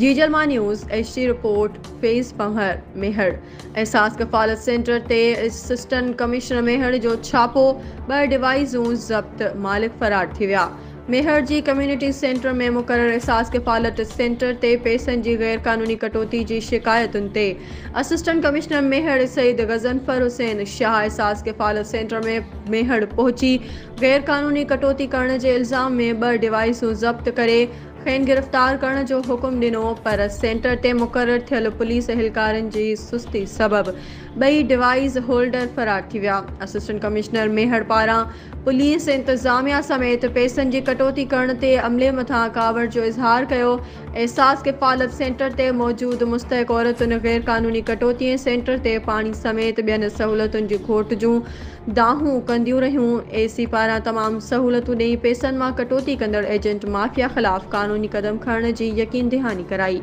जीजलमा news HD report phase पहर मेहर एहसास कफ़ालत सेंटर ते असिस्टेंट कमिश्नर मेहर जो छापो 2 डिवाइसूं ज़ब्त मालिक फ़रार थी विया। मेहर जी कम्युनिटी सेंटर में मुक़रर एहसास कफ़ालत सेंटर ते पैसनि जी गैर क़ानूनी कटौती जी शिकायतुनि ते असिस्टेंट कमिश्नर मेहर सईद गज़नफ़र हुसैन शाह एहसास कफ़ालत सेंटर में मेहर पहुंची गैर क़ानूनी कटौती करण जे इल्ज़ाम में 2 डिवाइसूं ज़ब्त करे खेनि गिरफ़्तार करण जो हुकुम ॾिनो, पर सेंटर ते मुक़रर थियल पुलिस एहलकारनि जी सुस्ती सबबि 2 डिवाइस होल्डर फ़रार थी विया। असिस्टेंट कमिश्नर मेहर पारां पुलिस इंतज़ामिया समेत पैसनि जी कटौती करण ते अमले मथां कावड़ जो इज़हार कयो। एहसास कफ़ालत सेंटर ते मौजूद मुस्तहिक औरतुनि गैर क़ानूनी कटौती सेंटर ते पाणी समेत ॿियनि सहूलतुनि जी खोट जूं दाहूं कंदियूं रहियूं। AC पारां तमामु सहूलतूं ॾेई पैसनि मां कटौती कंदड़ एजेंट माफ़िया ख़िलाफ़ क़ानूनी क़दम खणण जी यकीन दहानी कराई।